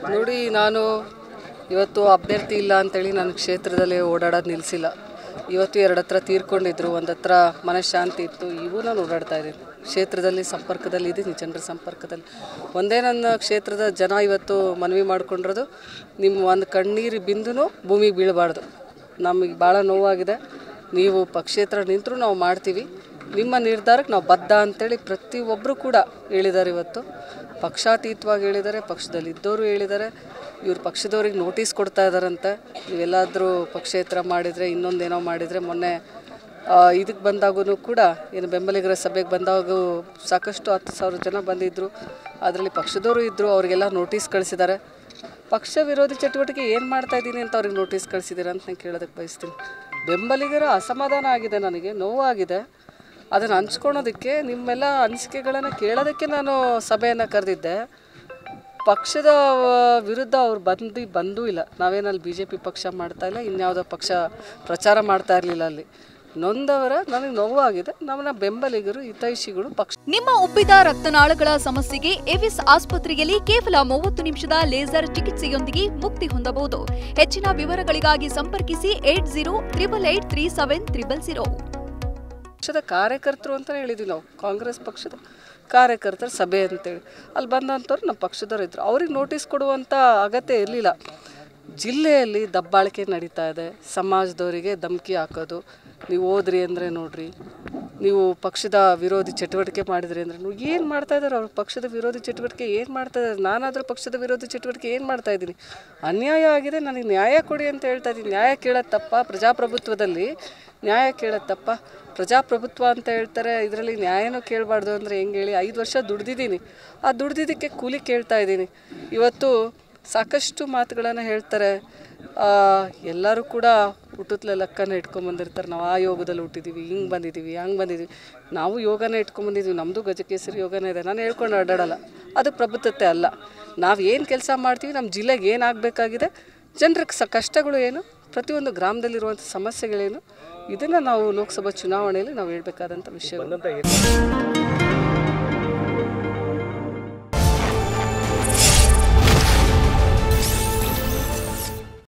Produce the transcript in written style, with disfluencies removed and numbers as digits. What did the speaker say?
ನೋಡಿ, ನಾನು ಇವತ್ತು ಅಭ್ಯರ್ಥಿ ಇಲ್ಲ ಅಂತೇಳಿ ನಾನು ಕ್ಷೇತ್ರದಲ್ಲಿ ಓಡಾಡೋದು ನಿಲ್ಲಿಸಿಲ್ಲ. ಇವತ್ತು 2 ಹತ್ರ ತೀರ್ಕೊಂಡಿದ್ರು, 1 ಹತ್ರ ಮನಃಶಾಂತಿ ಇತ್ತು. ಇವು ನಾನು ಓಡಾಡ್ತಾ ಇದ್ದೀನಿ, ಕ್ಷೇತ್ರದಲ್ಲಿ ಸಂಪರ್ಕದಲ್ಲಿ ಇದ್ದೀನಿ, ಜನರ ಸಂಪರ್ಕದಲ್ಲಿ. ಒಂದೇ ನನ್ನ ಕ್ಷೇತ್ರದ ಜನ ಇವತ್ತು ಮನವಿ ಮಾಡ್ಕೊಂಡಿರೋದು, ನಿಮ್ಮ ಒಂದು ಕಣ್ಣೀರು ಬಿಂದುನೂ ಭೂಮಿಗೆ ಬೀಳಬಾರ್ದು. ನಮಗೆ ಭಾಳ ನೋವಾಗಿದೆ. ನೀವು ಪಕ್ಷೇತರ ನಿಂತರೂ ನಾವು ಮಾಡ್ತೀವಿ, ನಿಮ್ಮ ನಿರ್ಧಾರಕ್ಕೆ ನಾವು ಬದ್ಧ ಅಂತೇಳಿ ಪ್ರತಿಯೊಬ್ಬರು ಕೂಡ ಹೇಳಿದ್ದಾರೆ. ಇವತ್ತು ಪಕ್ಷಾತೀತವಾಗಿ ಹೇಳಿದ್ದಾರೆ, ಪಕ್ಷದಲ್ಲಿ ಇದ್ದವರು ಹೇಳಿದ್ದಾರೆ. ಇವ್ರು ಪಕ್ಷದವ್ರಿಗೆ ನೋಟಿಸ್ ಕೊಡ್ತಾ ಇದ್ದಾರಂತೆ, ನೀವೆಲ್ಲಾದರೂ ಪಕ್ಷೇತರ ಮಾಡಿದರೆ, ಇನ್ನೊಂದೇನೋ ಮಾಡಿದರೆ. ಮೊನ್ನೆ ಇದಕ್ಕೆ ಬಂದಾಗೂ ಕೂಡ ಏನು ಬೆಂಬಲಿಗರ ಸಭೆಗೆ ಬಂದಾಗೂ ಸಾಕಷ್ಟು 10,000 ಜನ ಬಂದಿದ್ದರು. ಅದರಲ್ಲಿ ಪಕ್ಷದವರು ಇದ್ದರು, ಅವರಿಗೆಲ್ಲ ನೋಟಿಸ್ ಕಳಿಸಿದ್ದಾರೆ. ಪಕ್ಷ ವಿರೋಧಿ ಚಟುವಟಿಕೆ ಏನು ಮಾಡ್ತಾಯಿದ್ದೀನಿ ಅಂತ ಅವ್ರಿಗೆ ನೋಟಿಸ್ ಕಳಿಸಿದ್ದೀರಾ ಅಂತ ನಾನು ಕೇಳೋದಕ್ಕೆ ಬಯಸ್ತೀನಿ. ಬೆಂಬಲಿಗರ ಅಸಮಾಧಾನ ಆಗಿದೆ, ನನಗೆ ನೋವಾಗಿದೆ. ಅದನ್ನು ಹಂಚ್ಕೊಳೋದಕ್ಕೆ, ನಿಮ್ಮೆಲ್ಲ ಅನಿಸಿಕೆಗಳನ್ನು ಕೇಳೋದಕ್ಕೆ ನಾನು ಸಭೆಯನ್ನು ಕರೆದಿದ್ದೆ. ಪಕ್ಷದ ವಿರುದ್ಧ ಅವ್ರು ಬಂದೂ ಇಲ್ಲ. ನಾವೇನಲ್ಲಿ BJP ಪಕ್ಷ ಮಾಡ್ತಾಯಿಲ್ಲ, ಇನ್ಯಾವುದೋ ಪಕ್ಷ ಪ್ರಚಾರ ಮಾಡ್ತಾ ಇರಲಿಲ್ಲ. ಅಲ್ಲಿ ನೊಂದವರ ನನಗೆ ನೋವಾಗಿದೆ. ನಮ್ಮನ್ನ ಬೆಂಬಲಿಗರು, ಹಿತೈಷಿಗಳು ಪಕ್ಷ. ನಿಮ್ಮ ಉಬ್ಬಿದ ರಕ್ತನಾಳಗಳ ಸಮಸ್ಯೆಗೆ ಎವಿಸ್ ಆಸ್ಪತ್ರೆಯಲ್ಲಿ ಕೇವಲ 30 ನಿಮಿಷದ ಲೇಸರ್ ಚಿಕಿತ್ಸೆಯೊಂದಿಗೆ ಮುಕ್ತಿ ಹೊಂದಬಹುದು. ಹೆಚ್ಚಿನ ವಿವರಗಳಿಗಾಗಿ ಸಂಪರ್ಕಿಸಿ 8088837300. ಪಕ್ಷದ ಕಾರ್ಯಕರ್ತರು ಅಂತಲೇ ಹೇಳಿದ್ವಿ ನಾವು, ಕಾಂಗ್ರೆಸ್ ಪಕ್ಷದ ಕಾರ್ಯಕರ್ತರ ಸಭೆ ಅಂತೇಳಿ. ಅಲ್ಲಿ ಬಂದಂಥವ್ರು ನಮ್ಮ ಪಕ್ಷದವ್ರು ಇದ್ದರು. ಅವ್ರಿಗೆ ನೋಟಿಸ್ ಕೊಡುವಂಥ ಅಗತ್ಯ ಇರಲಿಲ್ಲ. ಜಿಲ್ಲೆಯಲ್ಲಿ ದಬ್ಬಾಳಿಕೆ ನಡೀತಾ ಇದೆ, ಸಮಾಜದವರಿಗೆ ಧಮಕಿ ಹಾಕೋದು. ನೀವು ಹೋದ್ರಿ ಅಂದರೆ ನೋಡ್ರಿ, ನೀವು ಪಕ್ಷದ ವಿರೋಧಿ ಚಟುವಟಿಕೆ ಮಾಡಿದ್ರಿ ಅಂದರೆ ನೀವು ಏನು ಮಾಡ್ತಾಯಿದ್ದಾರೆ? ಅವ್ರು ಪಕ್ಷದ ವಿರೋಧಿ ಚಟುವಟಿಕೆ ಏನು ಮಾಡ್ತಾಯಿದ್ದಾರೆ? ನಾನಾದರೂ ಪಕ್ಷದ ವಿರೋಧಿ ಚಟುವಟಿಕೆ ಏನು ಮಾಡ್ತಾಯಿದ್ದೀನಿ? ಅನ್ಯಾಯ ಆಗಿದೆ, ನನಗೆ ನ್ಯಾಯ ಕೊಡಿ ಅಂತ ಹೇಳ್ತಾ ಇದ್ದೀನಿ. ನ್ಯಾಯ ಕೇಳೋದು ತಪ್ಪ? ಪ್ರಜಾಪ್ರಭುತ್ವದಲ್ಲಿ ನ್ಯಾಯ ಕೇಳೋದು ತಪ್ಪ? ಪ್ರಜಾಪ್ರಭುತ್ವ ಅಂತ ಹೇಳ್ತಾರೆ, ಇದರಲ್ಲಿ ನ್ಯಾಯನೂ ಕೇಳಬಾರ್ದು ಅಂದರೆ ಹೆಂಗೆ ಹೇಳಿ? 5 ವರ್ಷ ದುಡ್ದಿದ್ದೀನಿ, ಆ ದುಡ್ದಿದ್ದಕ್ಕೆ ಕೂಲಿ ಕೇಳ್ತಾ ಇದ್ದೀನಿ. ಇವತ್ತು ಸಾಕಷ್ಟು ಮಾತುಗಳನ್ನು ಹೇಳ್ತಾರೆ. ಎಲ್ಲರೂ ಕೂಡ ಹುಟ್ಟುತ್ತಲೇ ಲೆಕ್ಕನ ಇಟ್ಕೊಂಬಂದಿರ್ತಾರೆ. ನಾವು ಆ ಯೋಗದಲ್ಲಿ ಹುಟ್ಟಿದ್ದೀವಿ, ಹಿಂಗೆ ಬಂದಿದ್ದೀವಿ, ಹಂಗೆ ಬಂದಿದ್ದೀವಿ. ನಾವು ಯೋಗನೇ ಇಟ್ಕೊಂಬಂದಿದ್ದೀವಿ, ನಮ್ಮದು ಗಜಕೇಸರಿ ಯೋಗನೇ ಇದೆ. ನಾನು ಹೇಳ್ಕೊಂಡು ಅಡ್ಡಾಡಲ್ಲ, ಅದು ಪ್ರಬುದ್ಧತೆ ಅಲ್ಲ. ನಾವು ಏನು ಕೆಲಸ ಮಾಡ್ತೀವಿ, ನಮ್ಮ ಜಿಲ್ಲೆಗೆ ಏನಾಗಬೇಕಾಗಿದೆ, ಜನರಿಗೆ ಕಷ್ಟಗಳು ಏನು, ಪ್ರತಿಯೊಂದು ಗ್ರಾಮದಲ್ಲಿರುವಂಥ ಸಮಸ್ಯೆಗಳೇನು, ಇದನ್ನು ನಾವು ಲೋಕಸಭಾ ಚುನಾವಣೆಯಲ್ಲಿ ನಾವು ಹೇಳಬೇಕಾದಂಥ ವಿಷಯ.